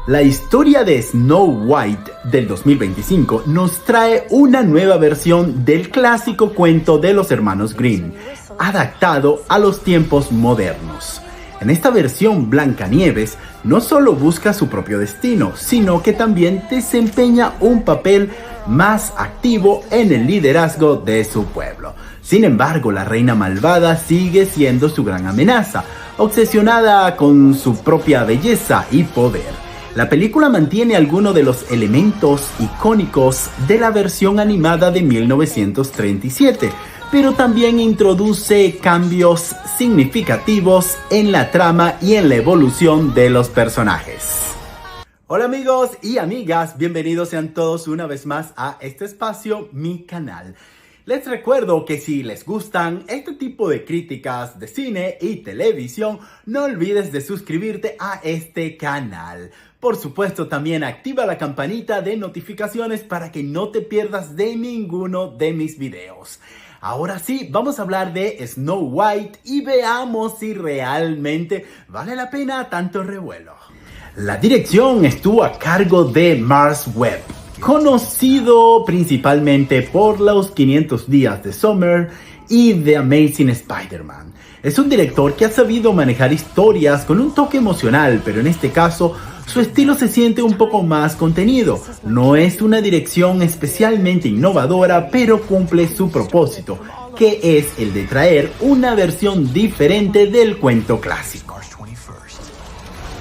La historia de Snow White del 2025 nos trae una nueva versión del clásico cuento de los hermanos Grimm, adaptado a los tiempos modernos. En esta versión, Blancanieves no solo busca su propio destino, sino que también desempeña un papel más activo en el liderazgo de su pueblo. Sin embargo, la reina malvada sigue siendo su gran amenaza, obsesionada con su propia belleza y poder. La película mantiene algunos de los elementos icónicos de la versión animada de 1937, pero también introduce cambios significativos en la trama y en la evolución de los personajes. Hola amigos y amigas, bienvenidos sean todos una vez más a este espacio, mi canal. Les recuerdo que si les gustan este tipo de críticas de cine y televisión, no olvides de suscribirte a este canal. Por supuesto, también activa la campanita de notificaciones para que no te pierdas de ninguno de mis videos. Ahora sí, vamos a hablar de Snow White y veamos si realmente vale la pena tanto revuelo. La dirección estuvo a cargo de Mars Webb, conocido principalmente por los 500 días de Summer y The Amazing Spider-Man. Es un director que ha sabido manejar historias con un toque emocional, pero en este caso su estilo se siente un poco más contenido. No es una dirección especialmente innovadora, pero cumple su propósito, que es el de traer una versión diferente del cuento clásico.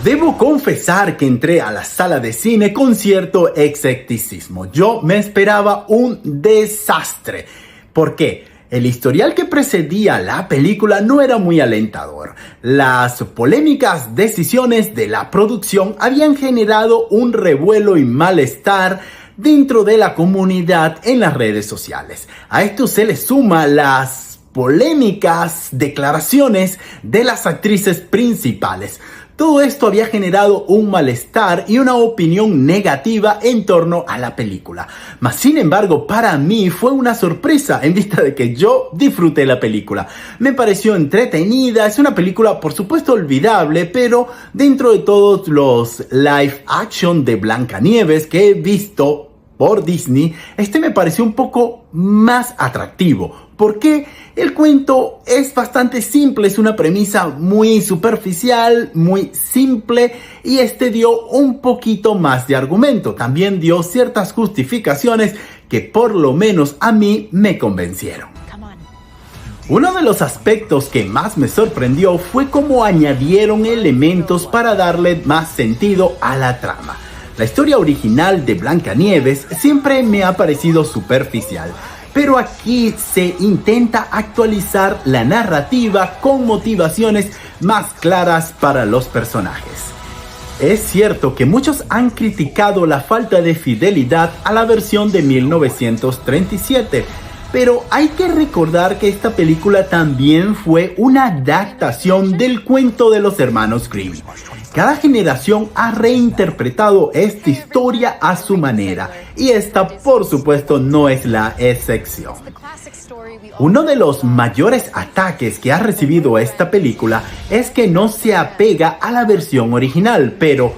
Debo confesar que entré a la sala de cine con cierto escepticismo. Yo me esperaba un desastre. ¿Por qué? El historial que precedía la película no era muy alentador. Las polémicas decisiones de la producción habían generado un revuelo y malestar dentro de la comunidad en las redes sociales. A esto se le suma las polémicas declaraciones de las actrices principales. Todo esto había generado un malestar y una opinión negativa en torno a la película. Mas sin embargo, para mí fue una sorpresa en vista de que yo disfruté la película. Me pareció entretenida, es una película por supuesto olvidable, pero dentro de todos los live action de Blancanieves que he visto por Disney, este me pareció un poco más atractivo. Porque el cuento es bastante simple, es una premisa muy superficial, muy simple, y este dio un poquito más de argumento. También dio ciertas justificaciones que por lo menos a mí me convencieron. Uno de los aspectos que más me sorprendió fue cómo añadieron elementos para darle más sentido a la trama. La historia original de Blancanieves siempre me ha parecido superficial, pero aquí se intenta actualizar la narrativa con motivaciones más claras para los personajes. Es cierto que muchos han criticado la falta de fidelidad a la versión de 1937, pero hay que recordar que esta película también fue una adaptación del cuento de los hermanos Grimm. Cada generación ha reinterpretado esta historia a su manera, y esta por supuesto no es la excepción. Uno de los mayores ataques que ha recibido esta película es que no se apega a la versión original, pero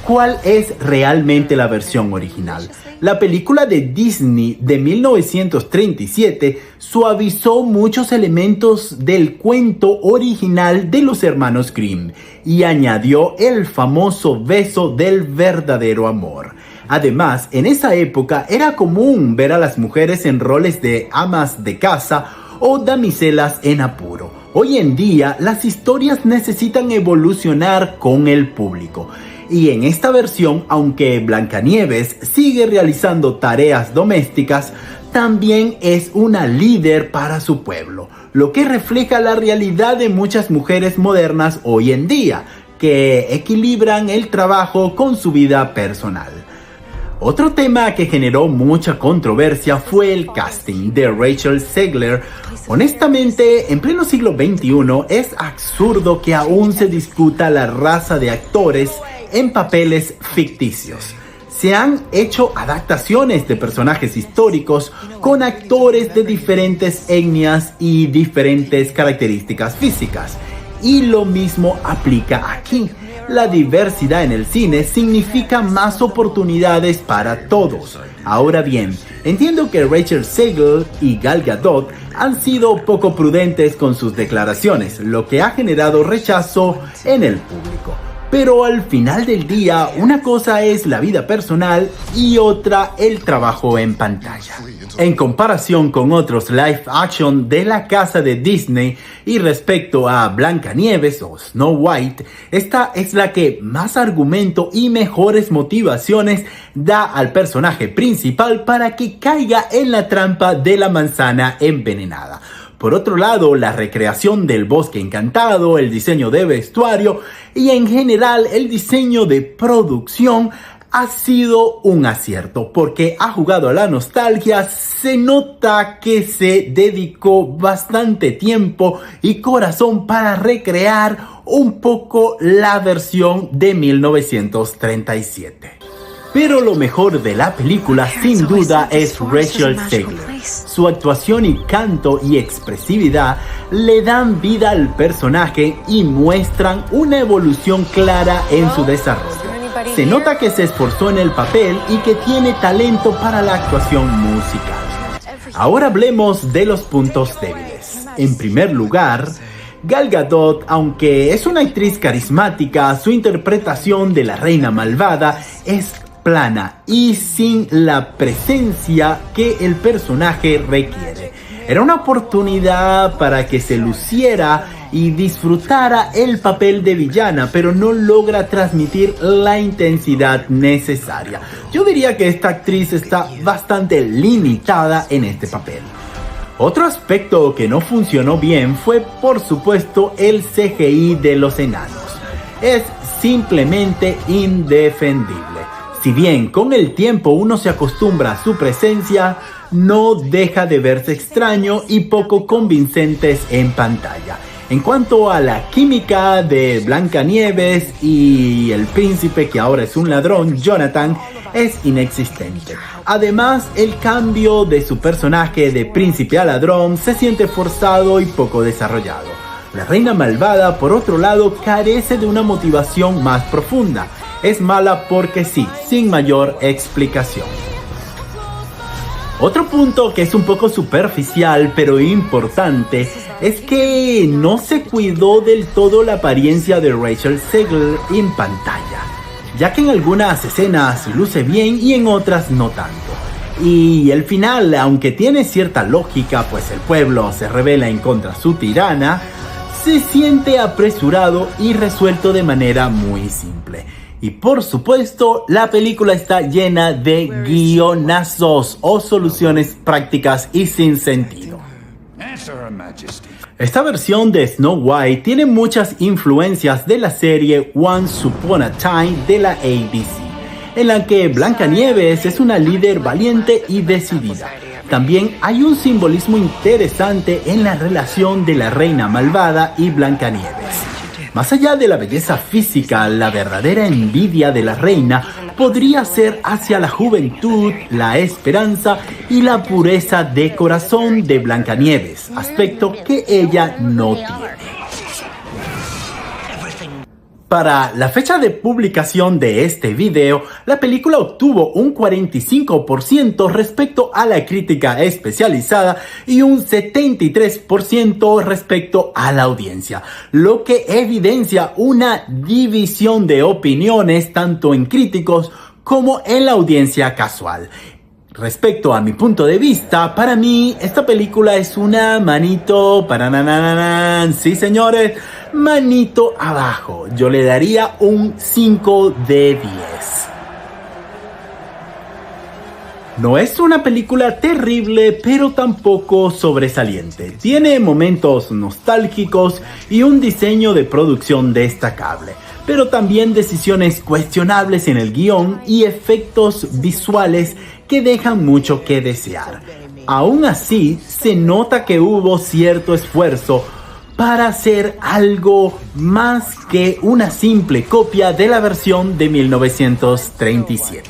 ¿cuál es realmente la versión original? La película de Disney de 1937 suavizó muchos elementos del cuento original de los hermanos Grimm y añadió el famoso beso del verdadero amor. Además, en esa época era común ver a las mujeres en roles de amas de casa o damiselas en apuro. Hoy en día, las historias necesitan evolucionar con el público. Y en esta versión, aunque Blancanieves sigue realizando tareas domésticas, también es una líder para su pueblo, lo que refleja la realidad de muchas mujeres modernas hoy en día, que equilibran el trabajo con su vida personal. Otro tema que generó mucha controversia fue el casting de Rachel Zegler. Honestamente, en pleno siglo XXI es absurdo que aún se discuta la raza de actores en papeles ficticios. Se han hecho adaptaciones de personajes históricos con actores de diferentes etnias y diferentes características físicas. Y lo mismo aplica aquí. La diversidad en el cine significa más oportunidades para todos. Ahora bien, entiendo que Rachel Zegler y Gal Gadot han sido poco prudentes con sus declaraciones, lo que ha generado rechazo en el público. Pero al final del día, una cosa es la vida personal y otra el trabajo en pantalla. En comparación con otros live action de la casa de Disney y respecto a Blancanieves o Snow White, esta es la que más argumento y mejores motivaciones da al personaje principal para que caiga en la trampa de la manzana envenenada. Por otro lado, la recreación del bosque encantado, el diseño de vestuario y en general el diseño de producción ha sido un acierto porque ha jugado a la nostalgia. Se nota que se dedicó bastante tiempo y corazón para recrear un poco la versión de 1937. Pero lo mejor de la película sin duda es Rachel Zegler. Su actuación y canto y expresividad le dan vida al personaje y muestran una evolución clara en su desarrollo. Se nota que se esforzó en el papel y que tiene talento para la actuación musical. Ahora hablemos de los puntos débiles. En primer lugar, Gal Gadot, aunque es una actriz carismática, su interpretación de la reina malvada es plana y sin la presencia que el personaje requiere. Era una oportunidad para que se luciera y disfrutara el papel de villana, pero no logra transmitir la intensidad necesaria. Yo diría que esta actriz está bastante limitada en este papel. Otro aspecto que no funcionó bien fue, por supuesto, el CGI de los enanos. Es simplemente indefendible. Si bien con el tiempo uno se acostumbra a su presencia, no deja de verse extraño y poco convincentes en pantalla. En cuanto a la química de Blancanieves y el príncipe, que ahora es un ladrón, Jonathan, es inexistente. Además, el cambio de su personaje de príncipe a ladrón se siente forzado y poco desarrollado. La reina malvada, por otro lado, carece de una motivación más profunda. Es mala porque sí, sin mayor explicación. Otro punto que es un poco superficial pero importante es que no se cuidó del todo la apariencia de Rachel Zegler en pantalla, ya que en algunas escenas luce bien y en otras no tanto. Y el final, aunque tiene cierta lógica, pues el pueblo se rebela en contra de su tirana, se siente apresurado y resuelto de manera muy simple. Y por supuesto, la película está llena de guionazos o soluciones prácticas y sin sentido. Esta versión de Snow White tiene muchas influencias de la serie Once Upon a Time de la ABC, en la que Blancanieves es una líder valiente y decidida. También hay un simbolismo interesante en la relación de la reina malvada y Blancanieves. Más allá de la belleza física, la verdadera envidia de la reina podría ser hacia la juventud, la esperanza y la pureza de corazón de Blancanieves, aspecto que ella no tiene. Para la fecha de publicación de este video, la película obtuvo un 45% respecto a la crítica especializada y un 73% respecto a la audiencia, lo que evidencia una división de opiniones tanto en críticos como en la audiencia casual. Respecto a mi punto de vista, para mí esta película es una manito para sí señores, manito abajo. Yo le daría un 5 de 10. No es una película terrible, pero tampoco sobresaliente. Tiene momentos nostálgicos y un diseño de producción destacable, pero también decisiones cuestionables en el guión y efectos visuales que dejan mucho que desear. Aún así, se nota que hubo cierto esfuerzo para hacer algo más que una simple copia de la versión de 1937.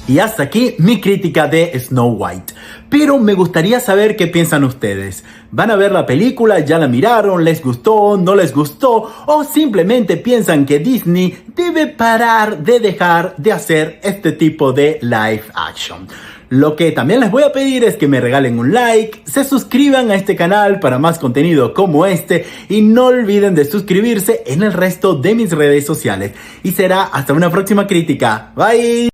Y hasta aquí mi crítica de Snow White. Pero me gustaría saber qué piensan ustedes. ¿Van a ver la película? ¿Ya la miraron? ¿Les gustó? ¿No les gustó? ¿O simplemente piensan que Disney debe parar de dejar de hacer este tipo de live action? Lo que también les voy a pedir es que me regalen un like, se suscriban a este canal para más contenido como este y no olviden de suscribirse en el resto de mis redes sociales. Y será hasta una próxima crítica. Bye.